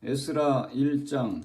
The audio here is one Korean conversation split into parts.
에스라 1장.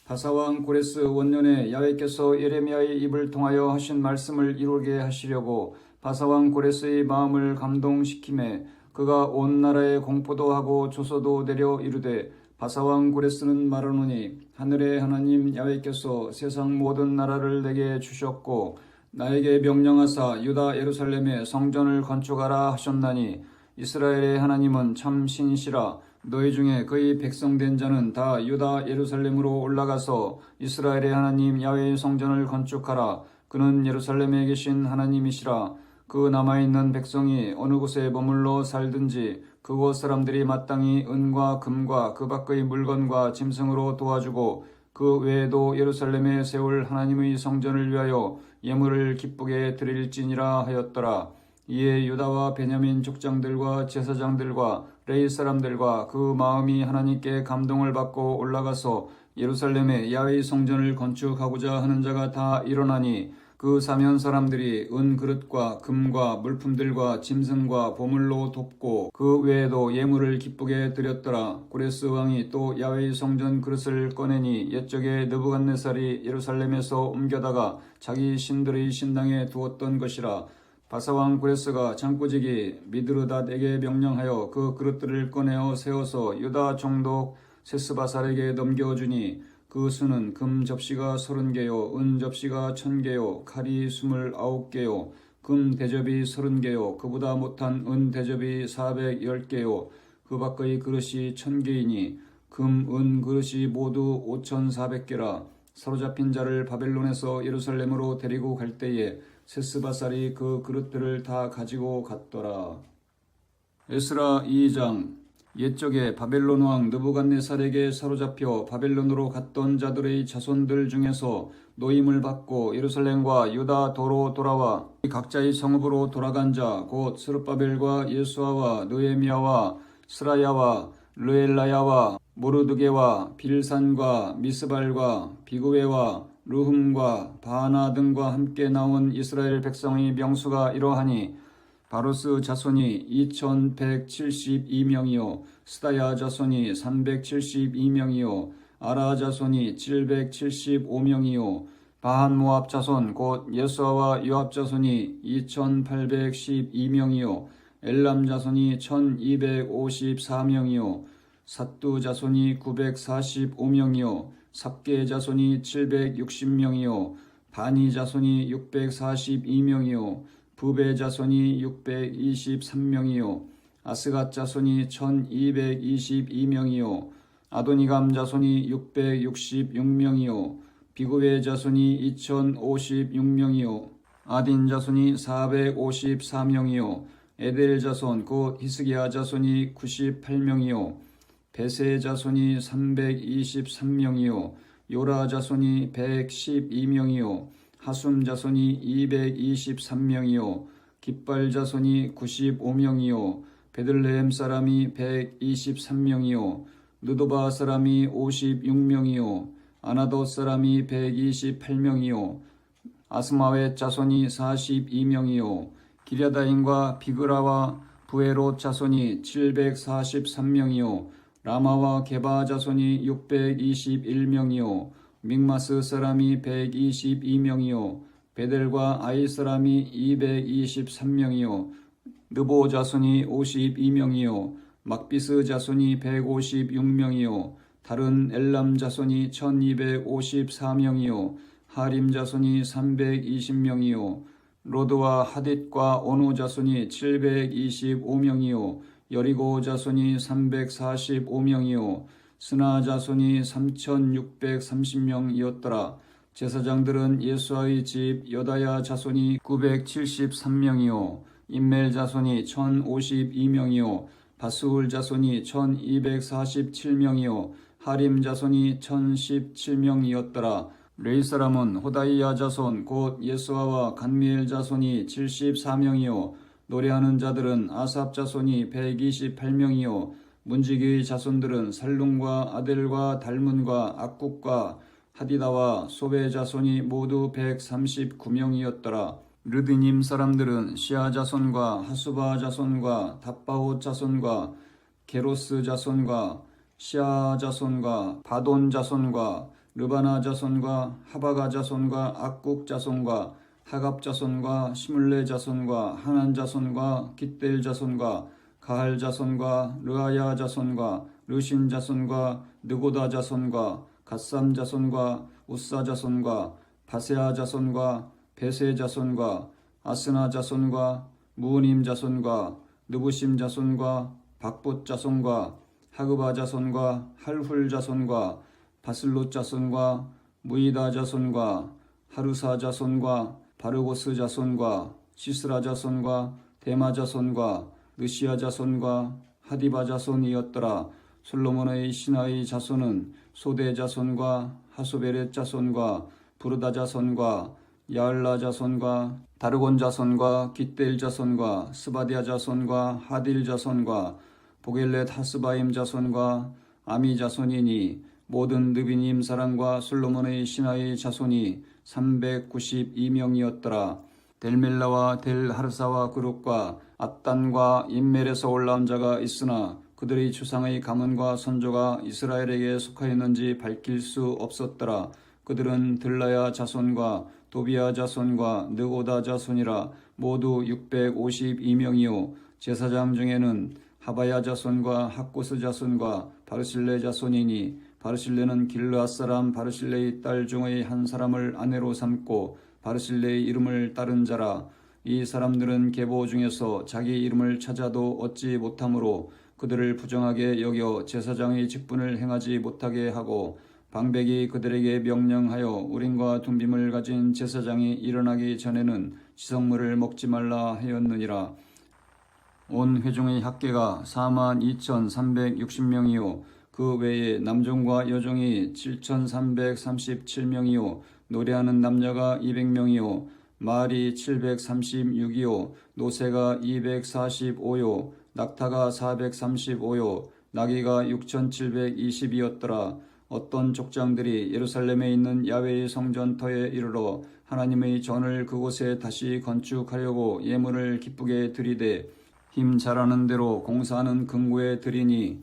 바사왕 고레스 원년에 야훼께서 예레미야의 입을 통하여 하신 말씀을 이루게 하시려고 바사왕 고레스의 마음을 감동시키매 그가 온 나라에 공포도 하고 조서도 내려 이르되, 바사왕 고레스는 말하노니 하늘의 하나님 야훼께서 세상 모든 나라를 내게 주셨고 나에게 명령하사 유다 예루살렘에 성전을 건축하라 하셨나니, 이스라엘의 하나님은 참 신이시라. 너희 중에 그의 백성된 자는 다 유다 예루살렘으로 올라가서 이스라엘의 하나님 야훼의 성전을 건축하라. 그는 예루살렘에 계신 하나님이시라. 그 남아있는 백성이 어느 곳에 머물러 살든지 그곳 사람들이 마땅히 은과 금과 그 밖의 물건과 짐승으로 도와주고 그 외에도 예루살렘에 세울 하나님의 성전을 위하여 예물을 기쁘게 드릴지니라 하였더라. 이에 유다와 베냐민 족장들과 제사장들과 레위 사람들과 그 마음이 하나님께 감동을 받고 올라가서 예루살렘에 야훼의 성전을 건축하고자 하는 자가 다 일어나니, 그 사면 사람들이 은 그릇과 금과 물품들과 짐승과 보물로 돕고 그 외에도 예물을 기쁘게 드렸더라. 고레스 왕이 또 야훼의 성전 그릇을 꺼내니 옛적에 느부갓네살이 예루살렘에서 옮겨다가 자기 신들의 신당에 두었던 것이라. 바사왕 고레스가 장꾸지기 미드르닷에게 명령하여 그 그릇들을 꺼내어 세워서 유다 총독 세스바살에게 넘겨주니, 그 수는 금 접시가 30개요 은 접시가 1000개요 칼이 29개요 금 대접이 30개요 그보다 못한 은 대접이 410개요 그 밖의 그릇이 1000개이니 금, 은 그릇이 모두 5400개라. 사로잡힌 자를 바벨론에서 예루살렘으로 데리고 갈 때에 세스바살이 그 그릇들을 다 가지고 갔더라. 에스라 2장. 옛적에 바벨론 왕 느부갓네살에게 사로잡혀 바벨론으로 갔던 자들의 자손들 중에서 노임을 받고 예루살렘과 유다 도로 돌아와 각자의 성읍으로 돌아간 자 곧 스룹바벨과 예수아와 느헤미야와 스라야와 르엘라야와 모르드게와 빌산과 미스발과 비그웨와 르흠과 바하나 등과 함께 나온 이스라엘 백성의 명수가 이러하니, 바로스 자손이 2172명이요 스다야 자손이 372명이요 아라 자손이 775명이요 바한 모압 자손 곧 예수아와 요압 자손이 2812명이요 엘람 자손이 1254명이요 삿두 자손이 945명이요 삽게 자손이 760명이요 바니 자손이 642명이요 부베 자손이 623명이요 아스갓 자손이 1222명이요 아도니감 자손이 666명이요 비그웨 자손이 2056명이요 아딘 자손이 454명이요 에델 자손 곧 히스기야 자손이 98명이요 베세 자손이 323명이요 요라 자손이 112명이요 하숨 자손이 223명이요 깃발 자손이 95명이요 베들레헴 사람이 123명이요 느도바 사람이 56명이요 아나돗 사람이 128명이요 아스마웻 자손이 42명이요 기랴다임과 비그라와 부에롯 자손이 743명이요 라마와 게바 자손이 621명이요 믹마스 사람이 122명이요 베델과 아이 사람이 223명이요 느보 자손이 52명이요 막비스 자손이 156명이요 다른 엘람 자손이 1254명이요 하림 자손이 320명이요 로드와 하딧과 오노 자손이 725명이요 여리고 자손이 345명이요 스나 자손이 3630명이었더라. 제사장들은 예수아의 집 여다야 자손이 973명이요 임멜 자손이 1052명이요 바스울 자손이 1247명이요 하림 자손이 1017명이었더라. 레위 사람은 호다이야 자손 곧 예수아와 간미엘 자손이 74명이요 노래하는 자들은 아삽 자손이 128명이요 문지기의 자손들은 살룸과 아델과 달문과 악국과 하디다와 소베 자손이 모두 139명이었더라. 르드님 사람들은 시아 자손과 하수바 자손과 답바옷 자손과 게로스 자손과 시아 자손과 바돈 자손과 르바나 자손과 하바가 자손과 악국 자손과 하갑 자손과 시물레 자손과 하난 자손과 깃델 자손과 가할 자손과 르아야 자손과 르신 자손과 느고다 자손과 갓삼 자손과 우사 자손과 바세아 자손과 베세 자손과 아스나 자손과 무님 자손과 느부심 자손과 박봇 자손과 하그바 자손과 할훌 자손과 바슬롯 자손과 무이다 자손과 하루사 자손과 바르고스 자손과 시스라 자손과 데마 자손과 느시아 자손과 하디바 자손이었더라. 솔로몬의 신하의 자손은 소대 자손과 하소베렛 자손과 부르다 자손과 야을라 자손과 다르곤 자손과 깃델 자손과 스바디아 자손과 하딜 자손과 보겔렛 하스바임 자손과 아미 자손이니 모든 느비님 사람과 솔로몬의 신하의 자손이 392명이었더라. 델멜라와 델하르사와 그룹과 앗단과 인멜에서 올라온 자가 있으나 그들의 추상의 가문과 선조가 이스라엘에게 속하였는지 밝힐 수 없었더라. 그들은 들라야 자손과 도비야 자손과 느고다 자손이라 모두 652명이요 제사장 중에는 하바야 자손과 학고스 자손과 바르실레 자손이니 바르실레는 길르앗 사람 바르실레의 딸 중의 한 사람을 아내로 삼고 바르실레의 이름을 따른 자라. 이 사람들은 계보 중에서 자기 이름을 찾아도 얻지 못하므로 그들을 부정하게 여겨 제사장의 직분을 행하지 못하게 하고 방백이 그들에게 명령하여 우림과 둠빔을 가진 제사장이 일어나기 전에는 지성물을 먹지 말라 하였느니라. 온 회중의 합계가 42,360명이요 그 외에 남종과 여종이 7,337명이요 노래하는 남녀가 200명이요 말이 736이요 노새가 245요 낙타가 435요 나귀가 6,720이었더라. 어떤 족장들이 예루살렘에 있는 야훼의 성전터에 이르러 하나님의 전을 그곳에 다시 건축하려고 예물을 기쁘게 드리되 힘 잘하는 대로 공사하는 금고에 드리니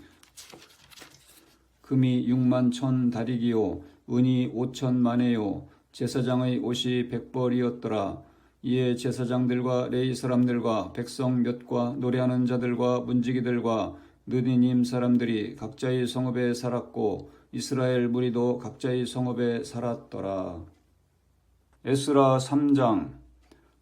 금이 6만 1,000 다리기요 은이 5,000만에요 제사장의 옷이 100벌이었더라. 이에 제사장들과 레위 사람들과 백성 몇과 노래하는 자들과 문지기들과 느디님 사람들이 각자의 성읍에 살았고 이스라엘 무리도 각자의 성읍에 살았더라. 에스라 3장.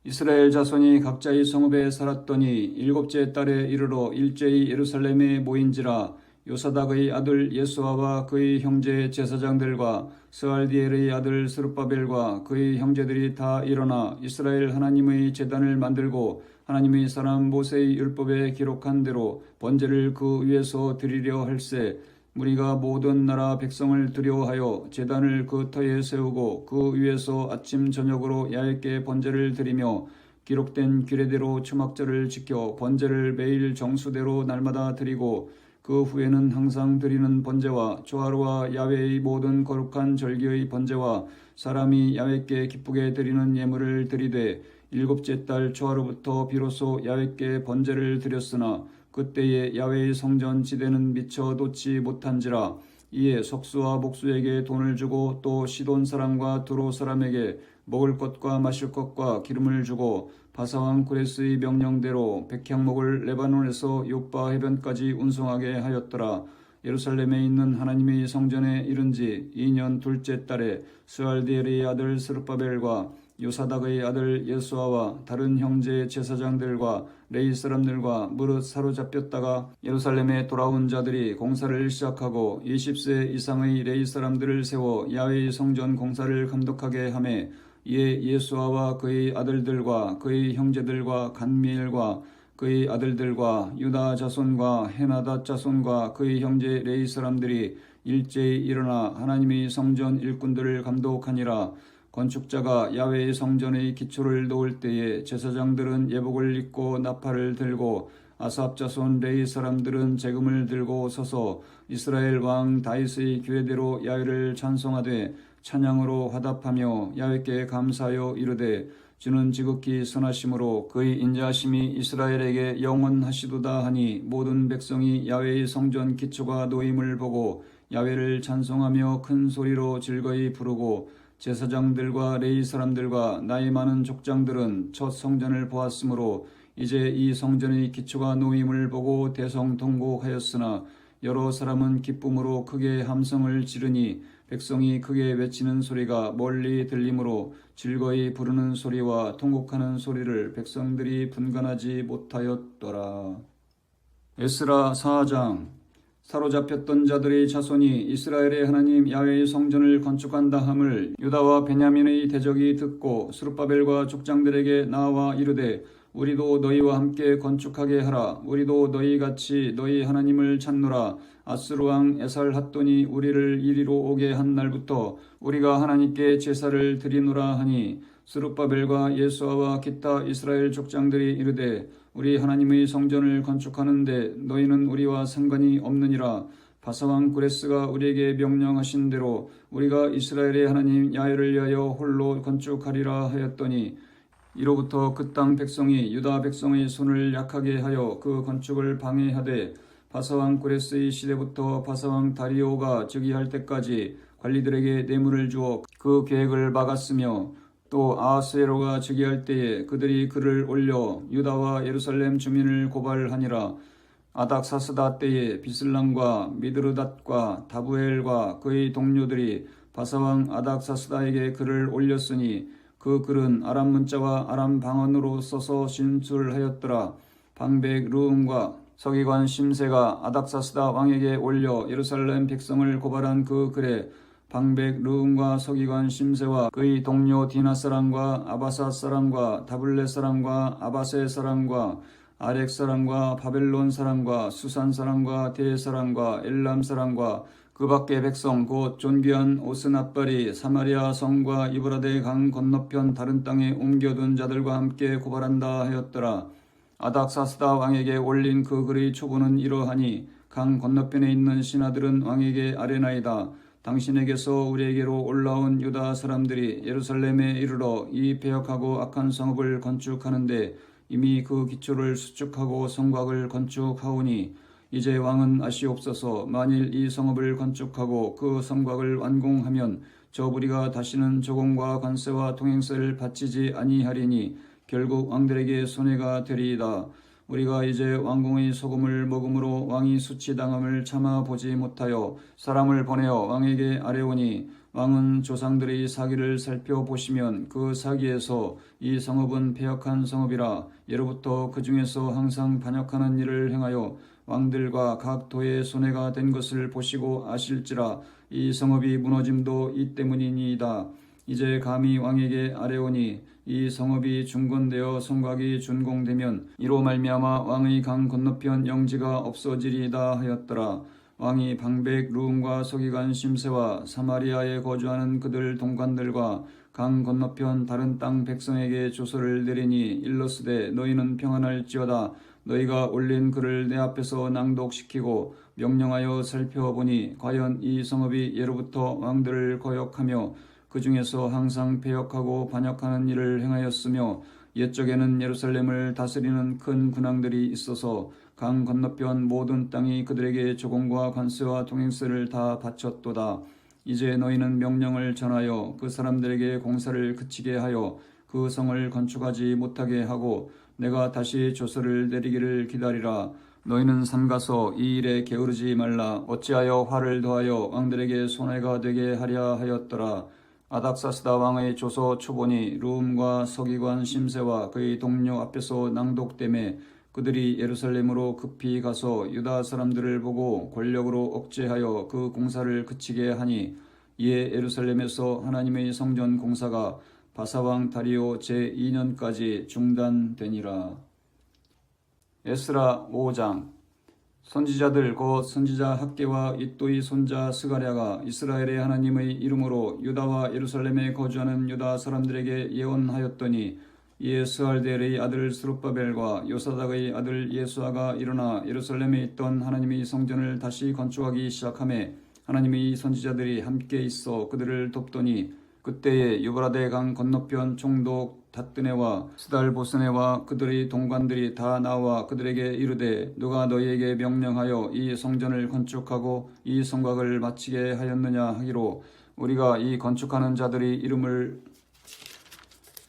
이스라엘 자손이 각자의 성읍에 살았더니 7째 달에 이르러 일제히 예루살렘에 모인지라. 요사닥의 아들 예수아와 그의 형제 제사장들과 스알디엘의 아들 스룹바벨과 그의 형제들이 다 일어나 이스라엘 하나님의 제단을 만들고 하나님의 사람 모세의 율법에 기록한 대로 번제를 그 위에서 드리려 할세. 무리가 모든 나라 백성을 두려워하여 제단을 그 터에 세우고 그 위에서 아침 저녁으로 야훼께 번제를 드리며 기록된 규례대로 초막절을 지켜 번제를 매일 정수대로 날마다 드리고 그 후에는 항상 드리는 번제와 조화로와 야훼의 모든 거룩한 절기의 번제와 사람이 야훼께 기쁘게 드리는 예물을 드리되 7째 달 초하루부터 비로소 야훼께 번제를 드렸으나 그때에 야훼의 성전 지대는 미처 돋지 못한지라. 이에 석수와 목수에게 돈을 주고 또 시돈 사람과 두로 사람에게 먹을 것과 마실 것과 기름을 주고 바사왕 고레스의 명령대로 백향목을 레바논에서 요빠 해변까지 운송하게 하였더라. 예루살렘에 있는 하나님의 성전에 이른 지 2년 둘째 달에 스알디엘의 아들 스룹바벨과 요사닥의 아들 예수아와 다른 형제 제사장들과 레위 사람들과 무릇 사로잡혔다가 예루살렘에 돌아온 자들이 공사를 시작하고 20세 이상의 레위 사람들을 세워 야훼의 성전 공사를 감독하게 하매 이에 예수아와 그의 아들들과 그의 형제들과 간미엘과 그의 아들들과 유다 자손과 헤나닷 자손과 그의 형제 레위 사람들이 일제히 일어나 하나님의 성전 일꾼들을 감독하니라. 건축자가 야훼의 성전의 기초를 놓을 때에 제사장들은 예복을 입고 나팔을 들고 아삽 자손 레위 사람들은 재금을 들고 서서 이스라엘 왕 다윗의 규례대로 야훼를 찬송하되 찬양으로 화답하며 야훼께 감사하여 이르되 주는 지극히 선하심으로 그의 인자하심이 이스라엘에게 영원하시도다 하니 모든 백성이 야훼의 성전 기초가 놓임을 보고 야훼를 찬송하며 큰 소리로 즐거이 부르고 제사장들과 레위 사람들과 나이 많은 족장들은 첫 성전을 보았으므로 이제 이 성전의 기초가 놓임을 보고 대성통곡하였으나 여러 사람은 기쁨으로 크게 함성을 지르니 백성이 크게 외치는 소리가 멀리 들리므로 즐거이 부르는 소리와 통곡하는 소리를 백성들이 분간하지 못하였더라. 에스라 4장. 사로잡혔던 자들의 자손이 이스라엘의 하나님 야훼의 성전을 건축한다 함을 유다와 베냐민의 대적이 듣고 스룹바벨과 족장들에게 나와 이르되 우리도 너희와 함께 건축하게 하라. 우리도 너희같이 너희 하나님을 찾노라. 아스루 왕 에살핫돈이 우리를 이리로 오게 한 날부터 우리가 하나님께 제사를 드리노라 하니 스룹바벨과 예수아와 기타 이스라엘 족장들이 이르되 우리 하나님의 성전을 건축하는데 너희는 우리와 상관이 없느니라. 바사왕 고레스가 우리에게 명령하신 대로 우리가 이스라엘의 하나님 야훼를 위하여 홀로 건축하리라 하였더니 이로부터 그 땅 백성이 유다 백성의 손을 약하게 하여 그 건축을 방해하되 바사왕 고레스의 시대부터 바사왕 다리오가 즉위할 때까지 관리들에게 뇌물을 주어 그 계획을 막았으며 또 아하스웨로가 즉위할 때에 그들이 글을 올려 유다와 예루살렘 주민을 고발하니라. 아닥사스다 때에 비슬람과 미드르닷과 다부엘과 그의 동료들이 바사왕 아닥사스다에게 글을 올렸으니 그 글은 아람 문자와 아람 방언으로 써서 신술하였더라. 방백 르움과 서기관 심세가 아닥사스다 왕에게 올려 예루살렘 백성을 고발한 그 글에 방백 르움과 서기관 심세와 그의 동료 디나 사람과 아바사 사람과 다블레 사람과 아바세 사람과 아렉 사람과 바벨론 사람과 수산 사람과 대 사람과 엘람 사람과 그 밖의 백성 곧 존귀한 오스낫발이 사마리아 성과 이브라데 강 건너편 다른 땅에 옮겨둔 자들과 함께 고발한다 하였더라. 아닥사스다 왕에게 올린 그 글의 초본은 이러하니 강 건너편에 있는 신하들은 왕에게 아뢰나이다. 당신에게서 우리에게로 올라온 유다 사람들이 예루살렘에 이르러 이 배역하고 악한 성읍을 건축하는데 이미 그 기초를 수축하고 성곽을 건축하오니 이제 왕은 아시옵소서. 만일 이 성읍을 건축하고 그 성곽을 완공하면 저 부리가 다시는 조공과 관세와 통행세를 바치지 아니하리니 결국 왕들에게 손해가 되리이다. 우리가 이제 왕궁의 소금을 먹음으로 왕이 수치당함을 참아보지 못하여 사람을 보내어 왕에게 아뢰오니 왕은 조상들의 사기를 살펴보시면 그 사기에서 이 성읍은 패역한 성읍이라 예로부터 그 중에서 항상 반역하는 일을 행하여 왕들과 각 도의 손해가 된 것을 보시고 아실지라 이 성읍이 무너짐도 이 때문이니이다. 이제 감히 왕에게 아뢰오니 이 성읍이 중건되어 성곽이 준공되면 이로 말미암아 왕의 강 건너편 영지가 없어지리이다 하였더라. 왕이 방백 르움과 서기관 심세와 사마리아에 거주하는 그들 동관들과 강 건너편 다른 땅 백성에게 조서를 내리니 일러스되 너희는 평안할지어다. 너희가 올린 글을 내 앞에서 낭독시키고 명령하여 살펴보니 과연 이 성읍이 예로부터 왕들을 거역하며 그 중에서 항상 패역하고 반역하는 일을 행하였으며 옛적에는 예루살렘을 다스리는 큰 군왕들이 있어서 강 건너편 모든 땅이 그들에게 조공과 관세와 통행세를 다 바쳤도다. 이제 너희는 명령을 전하여 그 사람들에게 공사를 그치게 하여 그 성을 건축하지 못하게 하고 내가 다시 조서를 내리기를 기다리라. 너희는 삼가서 이 일에 게으르지 말라. 어찌하여 화를 더하여 왕들에게 손해가 되게 하랴 하였더라. 아닥사스다 왕의 조서 초본이 르움과 서기관 심세와 그의 동료 앞에서 낭독되매 그들이 예루살렘으로 급히 가서 유다 사람들을 보고 권력으로 억제하여 그 공사를 그치게 하니 이에 예루살렘에서 하나님의 성전 공사가 바사왕 다리오 제2년까지 중단되니라. 에스라 5장. 선지자들 곧 선지자 학개와 잇도의 손자 스가랴가 이스라엘의 하나님의 이름으로 유다와 예루살렘에 거주하는 유다 사람들에게 예언하였더니 이에 스알델의 아들 스룹바벨과 요사닥의 아들 예수아가 일어나 예루살렘에 있던 하나님의 성전을 다시 건축하기 시작하매 하나님의 선지자들이 함께 있어 그들을 돕더니 그때에 유브라데 강 건너편 총독 다뜨네와 스달보스네와 그들의 동관들이 다 나와 그들에게 이르되 누가 너희에게 명령하여 이 성전을 건축하고 이 성곽을 마치게 하였느냐 하기로 우리가 이 건축하는 자들의 이름을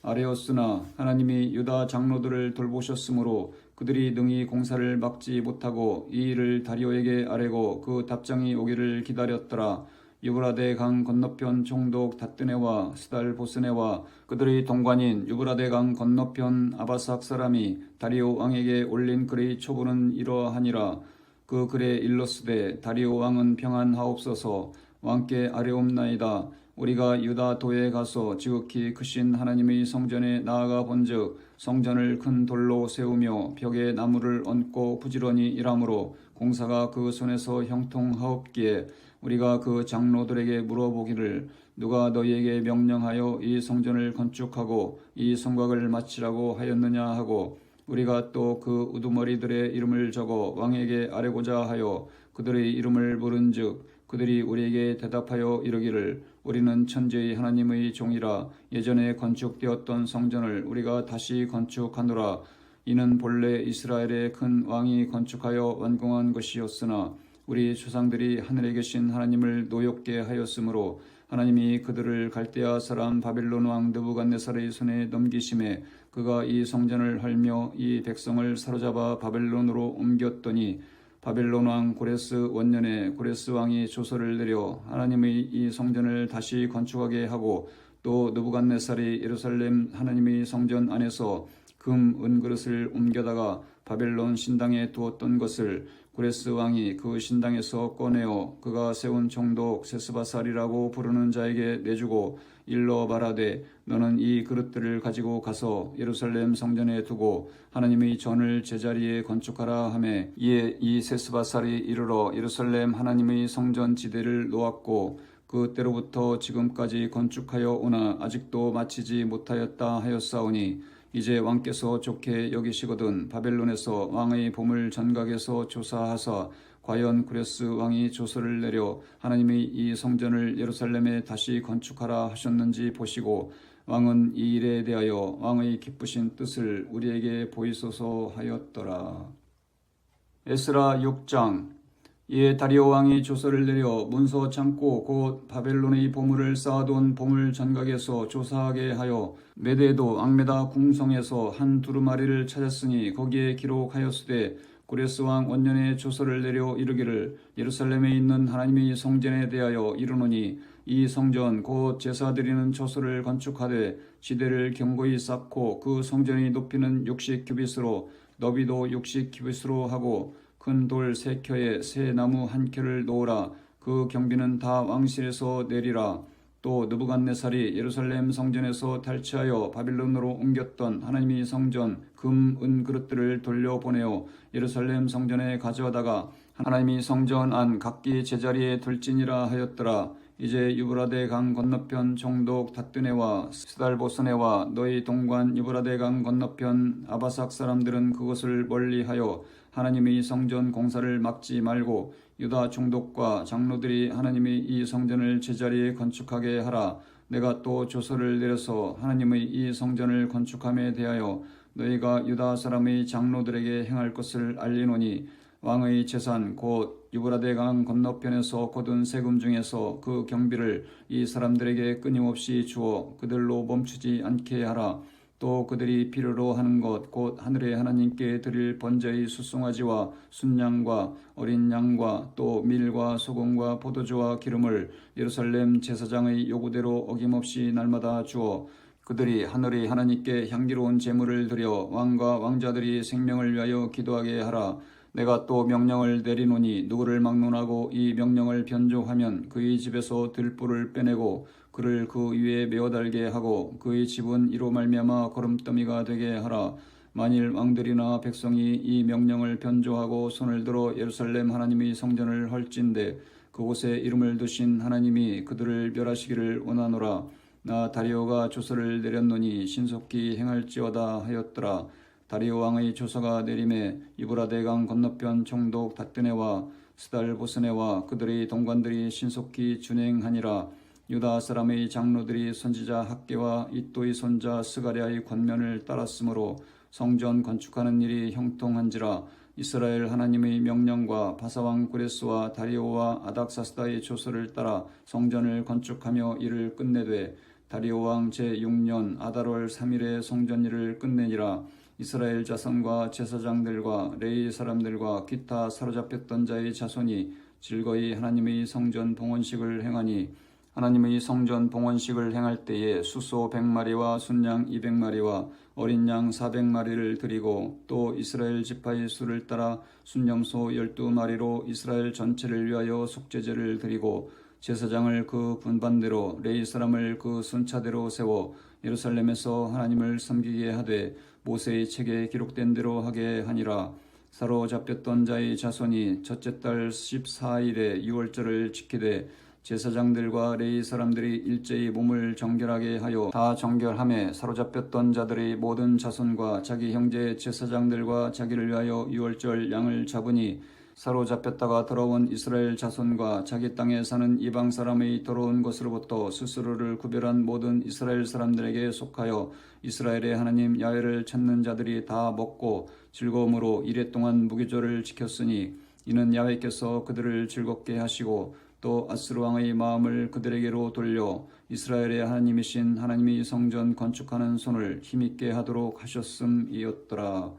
아뢰었으나 하나님이 유다 장로들을 돌보셨으므로 그들이 능히 공사를 막지 못하고 이 일을 다리오에게 아뢰고 그 답장이 오기를 기다렸더라. 유브라데 강 건너편 총독 다뜨네와 스달보스네와 그들의 동관인 유브라데 강 건너편 아바삭 사람이 다리오 왕에게 올린 글의 초부는 이러하니라. 그 글에 일렀으되 다리오 왕은 평안하옵소서. 왕께 아뢰옵나이다. 우리가 유다 도에 가서 지극히 크신 하나님의 성전에 나아가 본즉 성전을 큰 돌로 세우며 벽에 나무를 얹고 부지런히 일하므로 공사가 그 손에서 형통하옵기에 우리가 그 장로들에게 물어보기를 누가 너희에게 명령하여 이 성전을 건축하고 이 성곽을 마치라고 하였느냐 하고 우리가 또 그 우두머리들의 이름을 적어 왕에게 아뢰고자 하여 그들의 이름을 물은즉 그들이 우리에게 대답하여 이르기를 우리는 천지의 하나님의 종이라 예전에 건축되었던 성전을 우리가 다시 건축하노라. 이는 본래 이스라엘의 큰 왕이 건축하여 완공한 것이었으나 우리 조상들이 하늘에 계신 하나님을 노엽게 하였으므로 하나님이 그들을 갈대아 사람 바벨론 왕 느부갓네살의 손에 넘기심에 그가 이 성전을 헐며 이 백성을 사로잡아 바벨론으로 옮겼더니 바벨론 왕 고레스 원년에 고레스 왕이 조서를 내려 하나님의 이 성전을 다시 건축하게 하고 또 느부갓네살이 예루살렘 하나님의 성전 안에서 금, 은그릇을 옮겨다가 바벨론 신당에 두었던 것을 고레스 왕이 그 신당에서 꺼내어 그가 세운 총독 세스바살이라고 부르는 자에게 내주고 일러 말하되 너는 이 그릇들을 가지고 가서 예루살렘 성전에 두고 하나님의 전을 제자리에 건축하라 하매 이에 이 세스바살이 이르러 예루살렘 하나님의 성전 지대를 놓았고 그때로부터 지금까지 건축하여 오나 아직도 마치지 못하였다 하였사오니 이제 왕께서 좋게 여기시거든 바벨론에서 왕의 보물 전각에서 조사하사 과연 고레스 왕이 조서를 내려 하나님의 이 성전을 예루살렘에 다시 건축하라 하셨는지 보시고 왕은 이 일에 대하여 왕의 기쁘신 뜻을 우리에게 보이소서 하였더라. 에스라 6장. 이에 다리오 왕이 조서를 내려 문서 창고 곧 바벨론의 보물을 쌓아둔 보물 전각에서 조사하게 하여 메데도 앙메다 궁성에서 한 두루마리를 찾았으니 거기에 기록하였으되 고레스 왕 원년에 조서를 내려 이르기를 예루살렘에 있는 하나님의 성전에 대하여 이르노니 이 성전 곧 제사 드리는 처소를 건축하되 지대를 견고히 쌓고 그 성전의 높이는 60규빗으로 너비도 60규빗으로 하고 큰 돌 3켜에 새 나무 1켜를 놓으라. 그 경비는 다 왕실에서 내리라. 또 느부갓네살이 예루살렘 성전에서 탈취하여 바빌론으로 옮겼던 하나님의 성전 금, 은 그릇들을 돌려보내어 예루살렘 성전에 가져다가 하나님의 성전 안 각기 제자리에 둘지니라 하였더라. 이제 유브라데 강 건너편 총독 다뜨네와 스달보스네와 너희 동관 유브라데 강 건너편 아바삭 사람들은 그것을 멀리하여 하나님의 성전 공사를 막지 말고 유다 총독과 장로들이 하나님의 이 성전을 제자리에 건축하게 하라. 내가 또 조서를 내려서 하나님의 이 성전을 건축함에 대하여 너희가 유다 사람의 장로들에게 행할 것을 알리노니 왕의 재산 곧 유브라데 강 건너편에서 거둔 세금 중에서 그 경비를 이 사람들에게 끊임없이 주어 그들로 멈추지 않게 하라. 또 그들이 필요로 하는 것 곧 하늘의 하나님께 드릴 번제의 수송아지와 순양과 어린 양과 또 밀과 소금과 포도주와 기름을 예루살렘 제사장의 요구대로 어김없이 날마다 주어 그들이 하늘의 하나님께 향기로운 제물을 드려 왕과 왕자들이 생명을 위하여 기도하게 하라. 내가 또 명령을 내리노니 누구를 막론하고 이 명령을 변조하면 그의 집에서 들불을 빼내고 그를 그 위에 메어달게 하고 그의 집은 이로 말미암아 거름더미가 되게 하라. 만일 왕들이나 백성이 이 명령을 변조하고 손을 들어 예루살렘 하나님의 성전을 헐진대 그곳에 이름을 두신 하나님이 그들을 멸하시기를 원하노라. 나 다리오가 조서를 내렸노니 신속히 행할지어다 하였더라. 다리오 왕의 조서가 내림에 유브라데 강 건너편 총독 다뜨네와 스달보스네와 그들의 동관들이 신속히 준행하니라. 유다 사람의 장로들이 선지자 학개와 이또의 손자 스가랴의 권면을 따랐으므로 성전 건축하는 일이 형통한지라. 이스라엘 하나님의 명령과 바사왕 고레스와 다리오와 아닥사스다의 조서를 따라 성전을 건축하며 이를 끝내되 다리오 왕 제6년 아달월 3일에 성전 일을 끝내니라. 이스라엘 자손과 제사장들과 레위 사람들과 기타 사로잡혔던 자의 자손이 즐거이 하나님의 성전 봉헌식을 행하니 하나님의 성전 봉헌식을 행할 때에 수소 100마리와 순양 200마리와 어린 양 400마리를 드리고 또 이스라엘 지파의 수를 따라 순염소 12마리로 이스라엘 전체를 위하여 속죄제를 드리고 제사장을 그 분반대로 레위 사람을 그 순차대로 세워 예루살렘에서 하나님을 섬기게 하되 모세의 책에 기록된 대로 하게 하니라. 사로잡혔던 자의 자손이 첫째 달 14일에 유월절을 지키되 제사장들과 레위 사람들이 일제히 몸을 정결하게 하여 다 정결함에 사로잡혔던 자들의 모든 자손과 자기 형제 제사장들과 자기를 위하여 유월절 양을 잡으니 사로잡혔다가 돌아온 이스라엘 자손과 자기 땅에 사는 이방 사람의 더러운 것으로부터 스스로를 구별한 모든 이스라엘 사람들에게 속하여 이스라엘의 하나님 야훼를 찾는 자들이 다 먹고 즐거움으로 이레 동안 무기절을 지켰으니 이는 야훼께서 그들을 즐겁게 하시고 또 아스루 왕의 마음을 그들에게로 돌려 이스라엘의 하나님이신 하나님의 성전 건축하는 손을 힘있게 하도록 하셨음이었더라.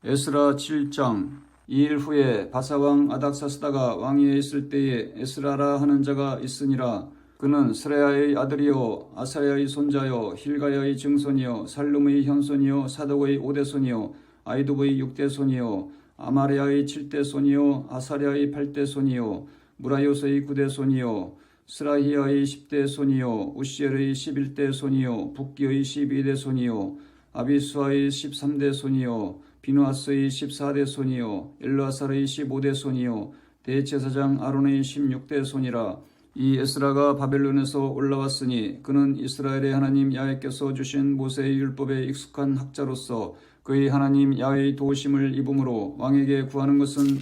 에스라 7장. 2일 후에 바사왕 아닥사스다가 왕위에 있을 때에 에스라라 하는 자가 있으니라. 그는 스레야의 아들이요 아사야의 손자요 힐가야의 증손이요 살룸의 현손이요 사독의 5대손이요 아이두브의 6대손이요 아마리아의 7대손이요 아사랴의 8대손이요 무라요스의 9대손이요 스라히야의 10대손이요 우시엘의 11대손이요 북기의 12대손이요 아비수아의 13대손이요 비누아스의 14대손이요 엘르아살의 15대손이요 대제사장 아론의 16대손이라. 이 에스라가 바벨론에서 올라왔으니 그는 이스라엘의 하나님 야훼께서 주신 모세의 율법에 익숙한 학자로서 그의 하나님 야훼의 도우심을 입음으로 왕에게 구하는 것은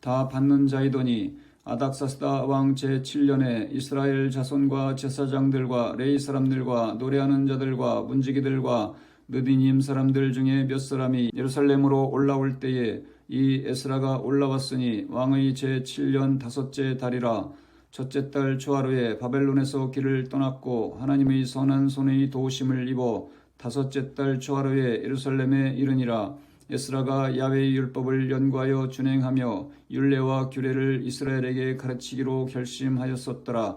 다 받는 자이더니 아닥사스다 왕 제7년에 이스라엘 자손과 제사장들과 레위 사람들과 노래하는 자들과 문지기들과 느디님 사람들 중에 몇 사람이 예루살렘으로 올라올 때에 이 에스라가 올라왔으니 왕의 제7년 다섯째 달이라. 첫째 달 초하루에 바벨론에서 길을 떠났고 하나님의 선한 손의 도우심을 입어 다섯째 달 초하루에 예루살렘에 이르니라. 에스라가 야훼의 율법을 연구하여 준행하며 율례와 규례를 이스라엘에게 가르치기로 결심하였었더라.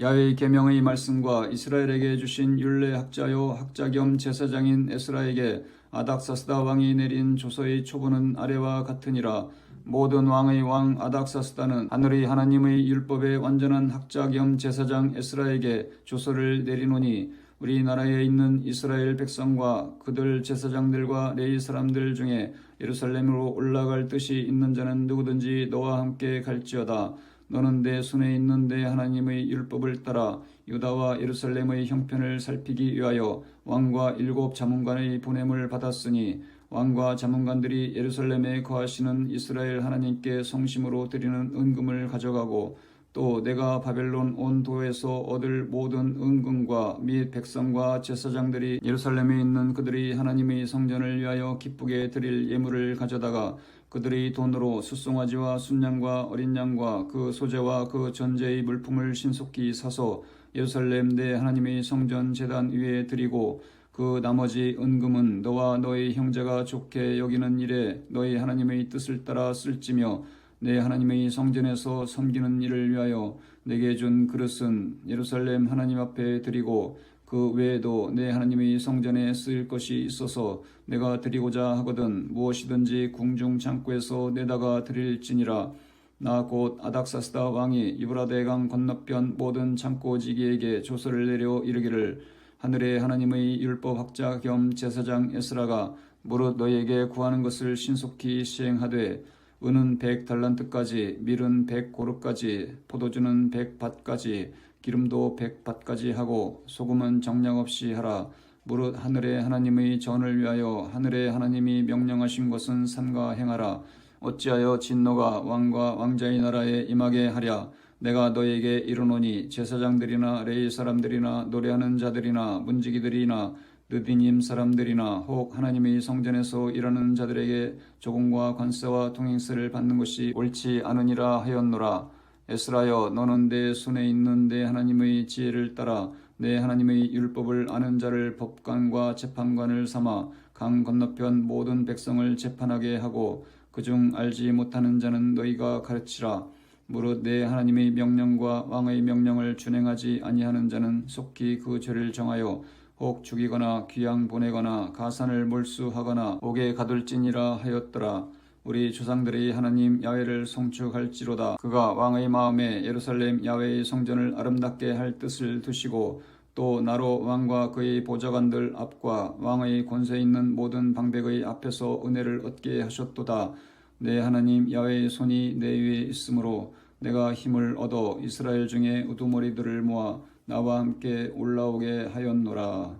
야훼의 계명의 말씀과 이스라엘에게 주신 율례 학자요 학자 겸 제사장인 에스라에게 아닥사스다 왕이 내린 조서의 초본은 아래와 같으니라. 모든 왕의 왕 아닥사스다는 하늘의 하나님의 율법의 완전한 학자 겸 제사장 에스라에게 조서를 내리노니 우리나라에 있는 이스라엘 백성과 그들 제사장들과 레위 사람들 중에 예루살렘으로 올라갈 뜻이 있는 자는 누구든지 너와 함께 갈지어다. 너는 내 손에 있는 내 하나님의 율법을 따라 유다와 예루살렘의 형편을 살피기 위하여 왕과 7 자문관의 보냄을 받았으니 왕과 자문관들이 예루살렘에 거하시는 이스라엘 하나님께 성심으로 드리는 은금을 가져가고 또 내가 바벨론 온 도에서 얻을 모든 은금과 및 백성과 제사장들이 예루살렘에 있는 그들이 하나님의 성전을 위하여 기쁘게 드릴 예물을 가져다가 그들의 돈으로 숫송아지와 순양과 어린 양과 그 소재와 그 전제의 물품을 신속히 사서 예루살렘 내 하나님의 성전 제단 위에 드리고 그 나머지 은금은 너와 너의 형제가 좋게 여기는 일에 너희 하나님의 뜻을 따라 쓸지며 내 하나님의 성전에서 섬기는 일을 위하여 내게 준 그릇은 예루살렘 하나님 앞에 드리고 그 외에도 내 하나님의 성전에 쓰일 것이 있어서 내가 드리고자 하거든 무엇이든지 궁중 창고에서 내다가 드릴지니라. 나 곧 아닥사스다 왕이 유브라데 강 건너편 모든 창고지기에게 조서를 내려 이르기를 하늘의 하나님의 율법학자 겸 제사장 에스라가 무릇 너희에게 구하는 것을 신속히 시행하되 은은 100달란트까지 밀은 100고르까지 포도주는 100밭까지 기름도 100밭까지 하고 소금은 정량 없이 하라. 무릇 하늘의 하나님의 전을 위하여 하늘의 하나님이 명령하신 것은 삼가 행하라. 어찌하여 진노가 왕과 왕자의 나라에 임하게 하랴. 내가 너에게 이르노니 제사장들이나 레위 사람들이나 노래하는 자들이나 문지기들이나 느디님 사람들이나 혹 하나님의 성전에서 일하는 자들에게 조공과 관세와 통행세를 받는 것이 옳지 않으니라 하였노라. 에스라여, 너는 내 손에 있는 내 하나님의 지혜를 따라 내 하나님의 율법을 아는 자를 법관과 재판관을 삼아 강 건너편 모든 백성을 재판하게 하고 그중 알지 못하는 자는 너희가 가르치라. 무릇 내 하나님의 명령과 왕의 명령을 준행하지 아니하는 자는 속히 그 죄를 정하여 혹 죽이거나 귀양 보내거나 가산을 몰수하거나 옥에 가둘지니라 하였더라. 우리 조상들이 하나님 야훼를 송축할지로다. 그가 왕의 마음에 예루살렘 야훼의 성전을 아름답게 할 뜻을 두시고 또 나로 왕과 그의 보좌관들 앞과 왕의 권세 있는 모든 방백의 앞에서 은혜를 얻게 하셨도다. 내 하나님 야훼의 손이 내 위에 있으므로 내가 힘을 얻어 이스라엘 중에 우두머리들을 모아 나와 함께 올라오게 하였노라.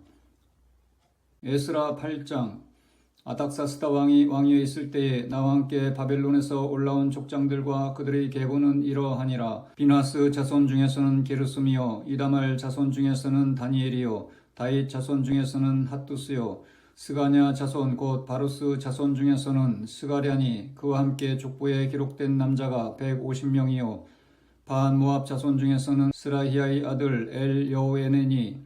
에스라 8장. 아닥사스다 왕이 왕위에 있을 때에 나와 함께 바벨론에서 올라온 족장들과 그들의 계보는 이러하니라. 비나스 자손 중에서는 게르솜이요, 이다말 자손 중에서는 다니엘이요, 다윗 자손 중에서는 핫두스요, 스가냐 자손 곧 바루스 자손 중에서는 스가랴니 그와 함께 족보에 기록된 남자가 150명이요, 반 모압 자손 중에서는 스라히아의 아들 엘 여호에네니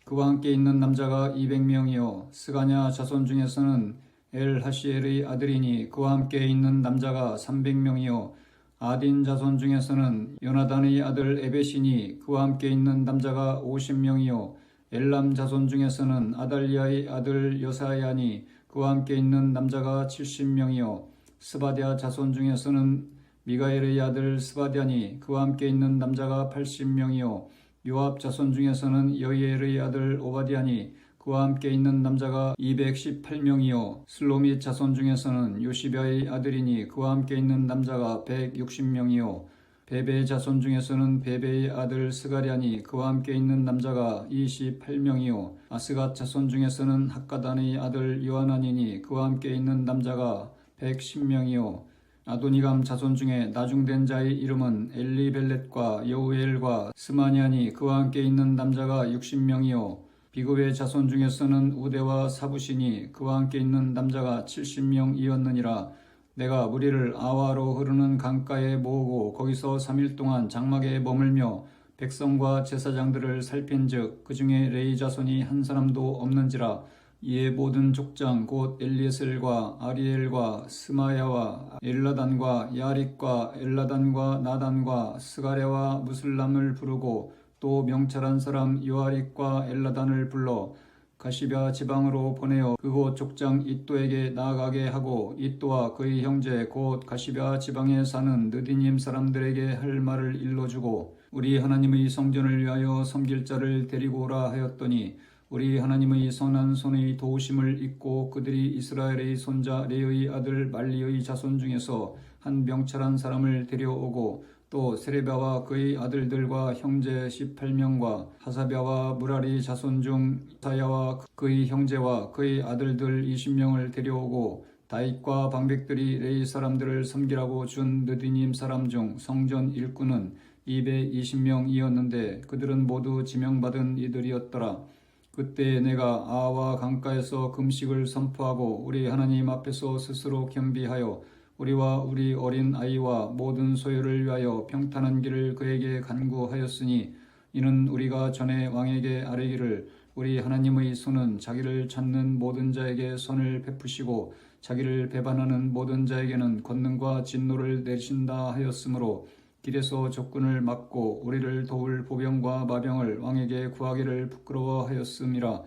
그와 함께 있는 남자가 200명이요, 스가냐 자손 중에서는 엘 하시엘의 아들이니 그와 함께 있는 남자가 300명이요, 아딘 자손 중에서는 요나단의 아들 에벳이니 그와 함께 있는 남자가 50명이요, 엘람 자손 중에서는 아달리아의 아들 여사야니 그와 함께 있는 남자가 70명이요, 스바랴 자손 중에서는 미가엘의 아들 스바랴니 그와 함께 있는 남자가 80명이요, 요압 자손 중에서는 여이엘의 아들 오바디아니 그와 함께 있는 남자가 218명이요, 슬로밋 자손 중에서는 요시비아의 아들이니 그와 함께 있는 남자가 160명이요, 베베 자손 중에서는 베베의 아들 스가랴니 그와 함께 있는 남자가 28명이요, 아스갓 자손 중에서는 학가단의 아들 요하나니니 그와 함께 있는 남자가 110명이요, 아도니감 자손 중에 나중된 자의 이름은 엘리벨렛과 여우엘과 스마냐니 그와 함께 있는 남자가 60명이요, 비그의 자손 중에서는 우데와 사부시니 그와 함께 있는 남자가 70명이었느니라. 내가 무리를 아와로 흐르는 강가에 모으고 거기서 3일 동안 장막에 머물며 백성과 제사장들을 살핀즉 그 중에 레위 자손이 한 사람도 없는지라. 이에 모든 족장 곧 엘리에셀과 아리엘과 스마야와 엘라단과 야릭과 엘라단과 나단과 스가랴와 무슬람을 부르고 또 명찰한 사람 요아릭과 엘라단을 불러 가시랴 지방으로 보내어 그곳 족장 이또에게 나아가게 하고 이또와 그의 형제 곧 가시랴 지방에 사는 느디님 사람들에게 할 말을 일러주고 우리 하나님의 성전을 위하여 섬길 자를 데리고 오라 하였더니 우리 하나님의 선한 손의 도우심을 입고 그들이 이스라엘의 손자 레의 아들 말리의 자손 중에서 한 명찰한 사람을 데려오고 또 세레비아와 그의 아들들과 형제 18명과 하사비아와 무라리 자손 중 사야와 그의 형제와 그의 아들들 20명을 데려오고 다윗과 방백들이 레위 사람들을 섬기라고 준 느디님 사람 중 성전 일꾼은 220명이었는데 그들은 모두 지명받은 이들이었더라. 그때 내가 아와 강가에서 금식을 선포하고 우리 하나님 앞에서 스스로 겸비하여 우리와 우리 어린 아이와 모든 소유를 위하여 평탄한 길을 그에게 간구하였으니 이는 우리가 전에 왕에게 아뢰기를 우리 하나님의 손은 자기를 찾는 모든 자에게 선을 베푸시고 자기를 배반하는 모든 자에게는 권능과 진노를 내리신다 하였으므로 길에서 적군을 막고 우리를 도울 보병과 마병을 왕에게 구하기를 부끄러워하였음이라.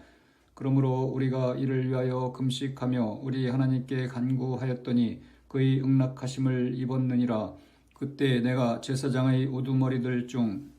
그러므로 우리가 이를 위하여 금식하며 우리 하나님께 간구하였더니 그의 응낙하심을 입었느니라. 그때 내가 제사장의 우두머리들 중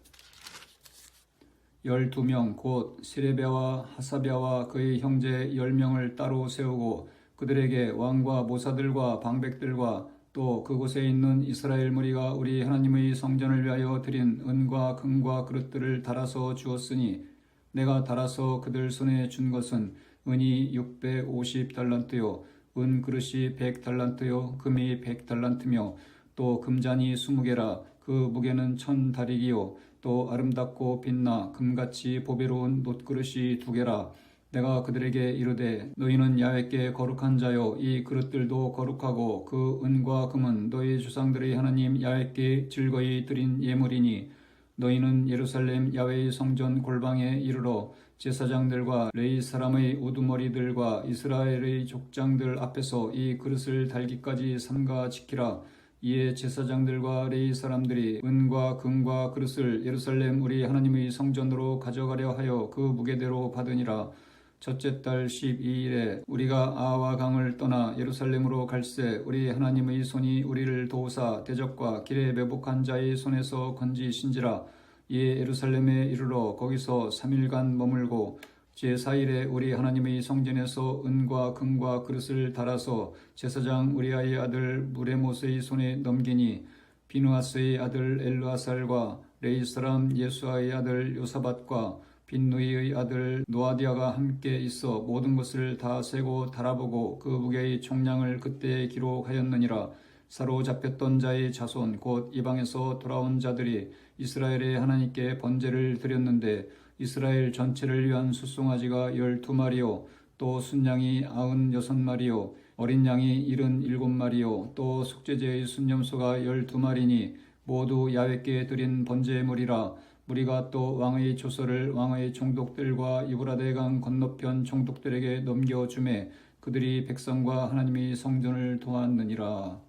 12명 곧 세레비아와 하사비아와 그의 형제 10명을 따로 세우고 그들에게 왕과 모사들과 방백들과 또 그곳에 있는 이스라엘 무리가 우리 하나님의 성전을 위하여 드린 은과 금과 그릇들을 달아서 주었으니 내가 달아서 그들 손에 준 것은 은이 650달란트요 은 그릇이 100달란트요 금이 100달란트며 또 금잔이 20개라. 그 무게는 1000다리기요 또 아름답고 빛나 금같이 보배로운 놋그릇이 2개라. 내가 그들에게 이르되 너희는 야훼께 거룩한 자요 이 그릇들도 거룩하고 그 은과 금은 너희 조상들의 하나님 야훼께 즐거이 드린 예물이니 너희는 예루살렘 야훼의 성전 골방에 이르러 제사장들과 레위 사람의 우두머리들과 이스라엘의 족장들 앞에서 이 그릇을 달기까지 삼가 지키라. 이에 제사장들과 레위 사람들이 은과 금과 그릇을 예루살렘 우리 하나님의 성전으로 가져가려 하여 그 무게대로 받으니라. 첫째 달 12일에 우리가 아와 강을 떠나 예루살렘으로 갈새 우리 하나님의 손이 우리를 도우사 대적과 길에 매복한 자의 손에서 건지신지라. 이에 예루살렘에 이르러 거기서 3일간 머물고 제4일에 우리 하나님의 성전에서 은과 금과 그릇을 달아서 제사장 우리아의 아들 무레못의 손에 넘기니 비누아스의 아들 엘르아살과 레위 사람 예수아의 아들 요사밧과 빈누이의 아들 노아디아가 함께 있어 모든 것을 다 세고 달아보고 그 무게의 총량을 그때 기록하였느니라. 사로잡혔던 자의 자손 곧 이방에서 돌아온 자들이 이스라엘의 하나님께 번제를 드렸는데 이스라엘 전체를 위한 숫송아지가 12마리요 또 순양이 96마리요 어린 양이 77마리요 또 속죄제의 순염소가 12마리니 모두 야훼께 드린 번제물이라. 우리가 또 왕의 조서를 왕의 총독들과 유브라데 강 건너편 총독들에게 넘겨주매 그들이 백성과 하나님의 성전을 도왔느니라.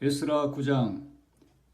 에스라 9장.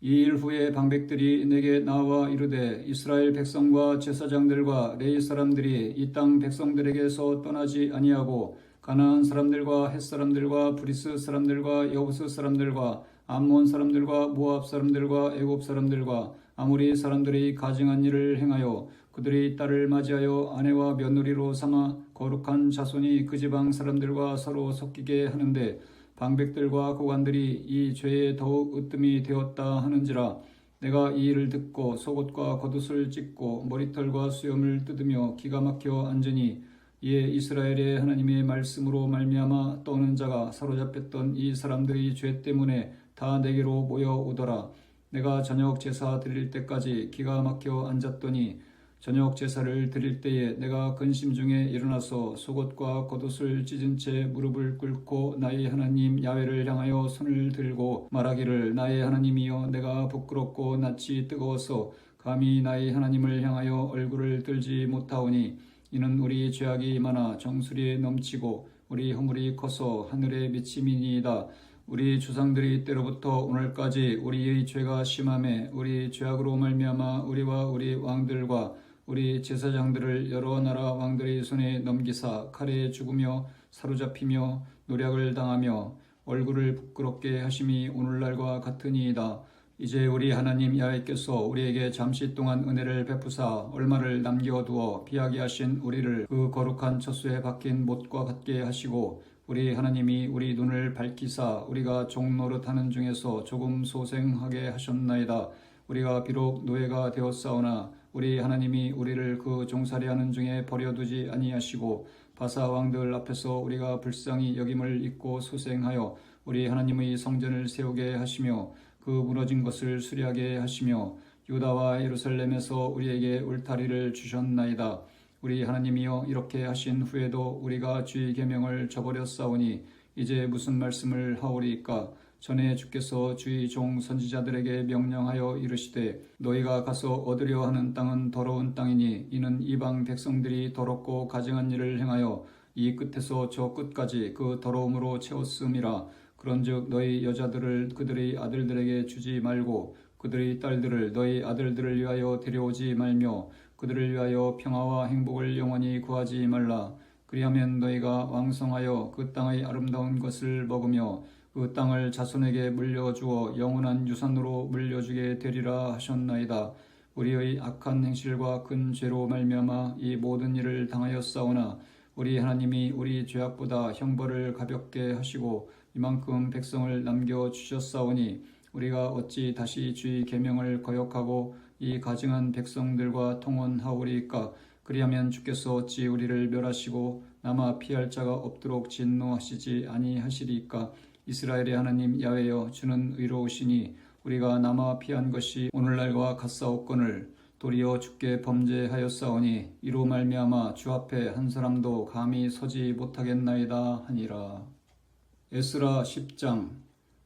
이 일 후에 방백들이 내게 나와 이르되 이스라엘 백성과 제사장들과 레위 사람들이 이 땅 백성들에게서 떠나지 아니하고 가나안 사람들과 헷 사람들과 브리스 사람들과 여부스 사람들과 암몬 사람들과 모압 사람들과 애굽 사람들과 아모리 사람들이 가증한 일을 행하여 그들의 딸을 맞이하여 아내와 며느리로 삼아 거룩한 자손이 그 지방 사람들과 서로 섞이게 하는데 방백들과 고관들이 이 죄에 더욱 으뜸이 되었다 하는지라. 내가 이 일을 듣고 속옷과 겉옷을 찢고 머리털과 수염을 뜯으며 기가 막혀 앉으니 이에 이스라엘의 하나님의 말씀으로 말미암아 떠오는 자가 사로잡혔던 이 사람들의 죄 때문에 다 내게로 모여오더라. 내가 저녁 제사 드릴 때까지 기가 막혀 앉았더니 저녁 제사를 드릴 때에 내가 근심 중에 일어나서 속옷과 겉옷을 찢은 채 무릎을 꿇고 나의 하나님 야훼를 향하여 손을 들고 말하기를 나의 하나님이여 내가 부끄럽고 낯이 뜨거워서 감히 나의 하나님을 향하여 얼굴을 들지 못하오니 이는 우리 죄악이 많아 정수리에 넘치고 우리 허물이 커서 하늘에 미침이니이다. 우리 조상들이 때로부터 오늘까지 우리의 죄가 심하매 우리 죄악으로 말미암아 우리와 우리 왕들과 우리 제사장들을 여러 나라 왕들의 손에 넘기사 칼에 죽으며 사로잡히며 노략을 당하며 얼굴을 부끄럽게 하심이 오늘날과 같으니이다. 이제 우리 하나님 야훼께서 우리에게 잠시 동안 은혜를 베푸사 얼마를 남겨두어 피하게 하신 우리를 그 거룩한 처소에 박힌 못과 같게 하시고 우리 하나님이 우리 눈을 밝히사 우리가 종노릇하는 중에서 조금 소생하게 하셨나이다. 우리가 비록 노예가 되었사오나 우리 하나님이 우리를 그 종살이하는 중에 버려두지 아니하시고 바사 왕들 앞에서 우리가 불쌍히 여김을 잊고 소생하여 우리 하나님의 성전을 세우게 하시며 그 무너진 것을 수리하게 하시며 유다와 예루살렘에서 우리에게 울타리를 주셨나이다. 우리 하나님이여 이렇게 하신 후에도 우리가 주의 계명을 저버렸사오니 이제 무슨 말씀을 하오리이까. 전에 주께서 주의 종 선지자들에게 명령하여 이르시되 너희가 가서 얻으려 하는 땅은 더러운 땅이니 이는 이방 백성들이 더럽고 가증한 일을 행하여 이 끝에서 저 끝까지 그 더러움으로 채웠음이라. 그런즉 너희 여자들을 그들의 아들들에게 주지 말고 그들의 딸들을 너희 아들들을 위하여 데려오지 말며 그들을 위하여 평화와 행복을 영원히 구하지 말라. 그리하면 너희가 왕성하여 그 땅의 아름다운 것을 먹으며 그 땅을 자손에게 물려주어 영원한 유산으로 물려주게 되리라 하셨나이다. 우리의 악한 행실과 큰 죄로 말미암아 이 모든 일을 당하였사오나 우리 하나님이 우리 죄악보다 형벌을 가볍게 하시고 이만큼 백성을 남겨주셨사오니 우리가 어찌 다시 주의 계명을 거역하고 이 가증한 백성들과 통혼하오리이까. 그리하면 주께서 어찌 우리를 멸하시고 남아 피할 자가 없도록 진노하시지 아니하시리이까. 이스라엘의 하나님 야훼여 주는 의로우시니 우리가 남아 피한 것이 오늘날과 같사옵거늘 도리어 주께 범죄하였사오니 이로 말미암아 주 앞에 한 사람도 감히 서지 못하겠나이다 하니라. 에스라 10장.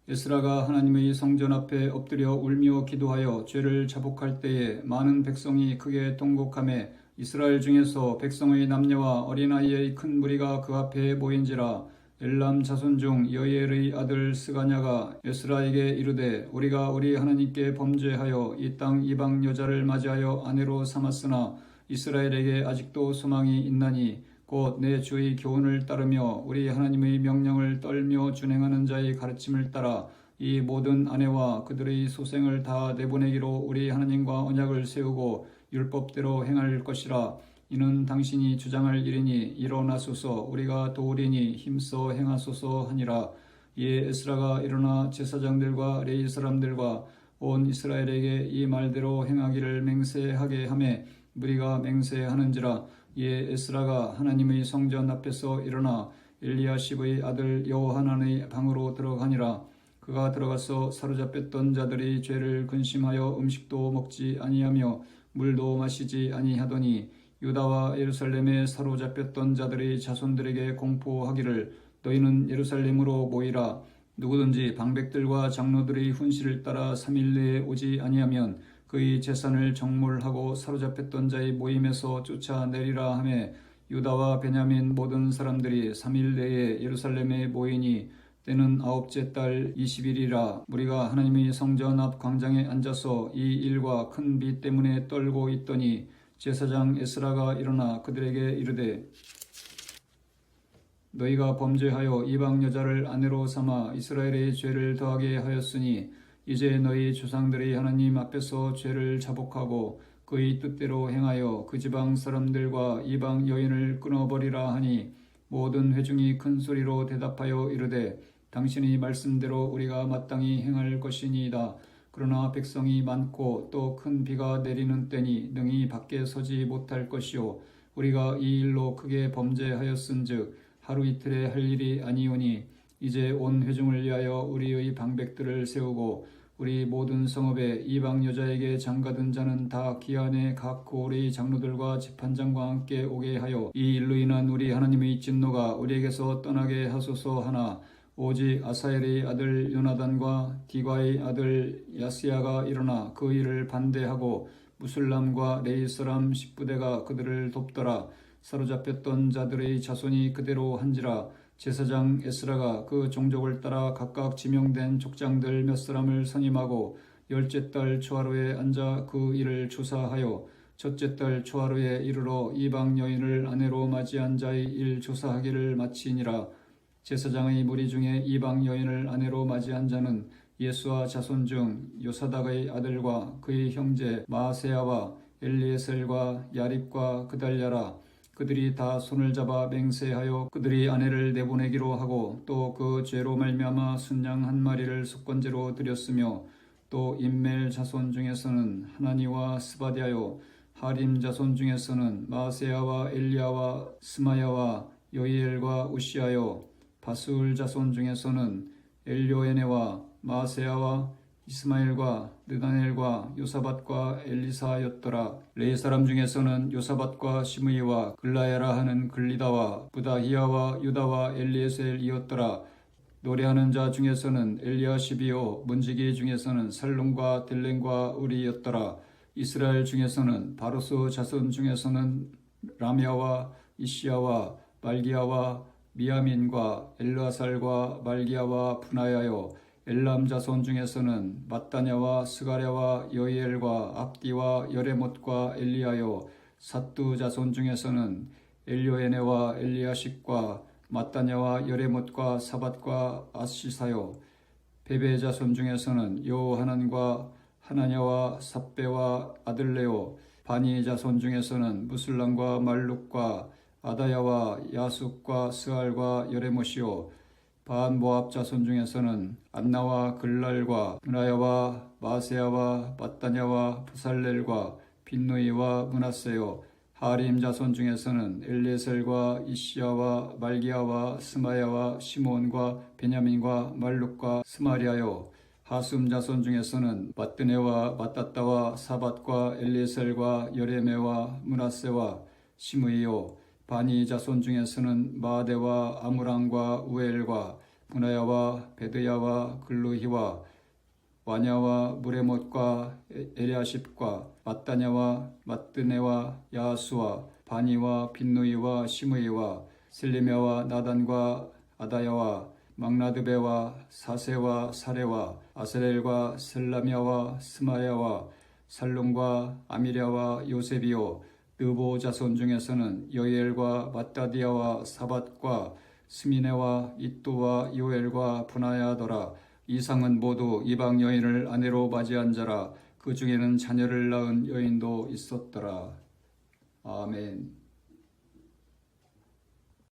에스라가 하나님의 성전 앞에 엎드려 울며 기도하여 죄를 자복할 때에 많은 백성이 크게 통곡하매 이스라엘 중에서 백성의 남녀와 어린아이의 큰 무리가 그 앞에 모인지라. 엘람 자손 중 여이엘의 아들 스가냐가 에스라에게 이르되 우리가 우리 하나님께 범죄하여 이 땅 이방 여자를 맞이하여 아내로 삼았으나 이스라엘에게 아직도 소망이 있나니 곧 내 주의 교훈을 따르며 우리 하나님의 명령을 떨며 준행하는 자의 가르침을 따라 이 모든 아내와 그들의 소생을 다 내보내기로 우리 하나님과 언약을 세우고 율법대로 행할 것이라. 이는 당신이 주장할 일이니 일어나소서 우리가 도우리니 힘써 행하소서 하니라. 이에 에스라가 일어나 제사장들과 레위 사람들과 온 이스라엘에게 이 말대로 행하기를 맹세하게 하매 무리가 맹세하는지라. 이에 에스라가 하나님의 성전 앞에서 일어나 엘리야십의 아들 여호하난의 방으로 들어가니라. 그가 들어가서 사로잡혔던 자들이 죄를 근심하여 음식도 먹지 아니하며 물도 마시지 아니하더니 유다와 예루살렘에 사로잡혔던 자들의 자손들에게 공포하기를 너희는 예루살렘으로 모이라. 누구든지 방백들과 장로들의 훈시를 따라 3일 내에 오지 아니하면 그의 재산을 정몰하고 사로잡혔던 자의 모임에서 쫓아내리라 하매 유다와 베냐민 모든 사람들이 3일 내에 예루살렘에 모이니 때는 9째 달 20일이라. 무리가 하나님의 성전 앞 광장에 앉아서 이 일과 큰 비 때문에 떨고 있더니 제사장 에스라가 일어나 그들에게 이르되 너희가 범죄하여 이방 여자를 아내로 삼아 이스라엘의 죄를 더하게 하였으니 이제 너희 조상들의 하나님 앞에서 죄를 자복하고 그의 뜻대로 행하여 그 지방 사람들과 이방 여인을 끊어버리라 하니 모든 회중이 큰 소리로 대답하여 이르되 당신의 말씀대로 우리가 마땅히 행할 것이니이다. 그러나 백성이 많고 또 큰 비가 내리는 때니 능히 밖에 서지 못할 것이요 우리가 이 일로 크게 범죄하였은즉 하루 이틀에 할 일이 아니오니 이제 온 회중을 위하여 우리의 방백들을 세우고 우리 모든 성읍에 이방 여자에게 장가든 자는 다 기한에 각 고을의 장로들과 재판장과 함께 오게 하여 이 일로 인한 우리 하나님의 진노가 우리에게서 떠나게 하소서 하나 오직 아사엘의 아들 요나단과 디과의 아들 야스야가 일어나 그 일을 반대하고 무술람과 레이 사람 10부대가 그들을 돕더라. 사로잡혔던 자들의 자손이 그대로 한지라. 제사장 에스라가 그 종족을 따라 각각 지명된 족장들 몇 사람을 선임하고 10째 달 초하루에 앉아 그 일을 조사하여 첫째 달 초하루에 이르러 이방 여인을 아내로 맞이한 자의 일 조사하기를 마치니라. 제사장의 무리 중에 이방 여인을 아내로 맞이한 자는 예수와 자손 중 요사닥의 아들과 그의 형제 마세야와 엘리에셀과 야립과 그달랴라. 그들이 다 손을 잡아 맹세하여 그들이 아내를 내보내기로 하고 또 그 죄로 말미암아 순양 한 마리를 속건제로 드렸으며 또 임멜 자손 중에서는 하나니와 스바디아요 하림 자손 중에서는 마세야와 엘리야와 스마야와 여이엘과 우시아요 바스울 자손 중에서는 엘료에네와 마세야와 이스마엘과 느다넬과 요사밧과 엘리사였더라. 레이 사람 중에서는 요사밧과 시므이와 글라야라 하는 글리다와 부다히야와 유다와 엘리에셀이었더라. 노래하는 자 중에서는 엘리야십이요 문지기 중에서는 살룸과 델렌과 우리였더라. 이스라엘 중에서는 바로스 자손 중에서는 라미아와 이시야와 말기야와 미야민과 엘르아살과 말기야와 분하야요 엘람 자손 중에서는 mat다냐와 스가랴와 여이엘과 압디와 여레못과 엘리야요 삿두 자손 중에서는 엘요에네와 엘리야십과 mat다냐와 여레못과 사밧과 아시사요 베베 자손 중에서는 여호하난과 하나냐와 삽베와 아들레오 바니 자손 중에서는 무술람과 말룩과 아다야와 야숙과 스알과 여레못이요 반 모압 자손 중에서는 안나와 글랄과 문하야와 마세야와 mat다냐와 부살렐과 빈누이와 문하세요 하림 자손 중에서는 엘리에셀과 이시야와 말기야와 스마야와 시몬과 베냐민과 말룩과 스마리아요 하숨 자손 중에서는 마뜨네와 마따따와 사밧과 엘리에셀과 여레메와 므낫세와 시므이요. 바니 자손 중에서는 마아데와 아므람과 우엘과 분하야와 베드야와 글루히와 와냐와 무레못과 에리아십과 마따냐와 마뜨네와 야수와 바니와 빈누이와 시므이와 슬리메와 나단과 아다야와 막나드베와 사세와 사레와 아스렐과 셀라미아와 스마야와 살룸과 아미랴와 요셉이요. 느보 자손 중에서는 여이엘과 마따디아와 사밧과 스미네와 이또와 요엘과 분하야더라. 이상은 모두 이방 여인을 아내로 맞이한 자라. 그 중에는 자녀를 낳은 여인도 있었더라. 아멘.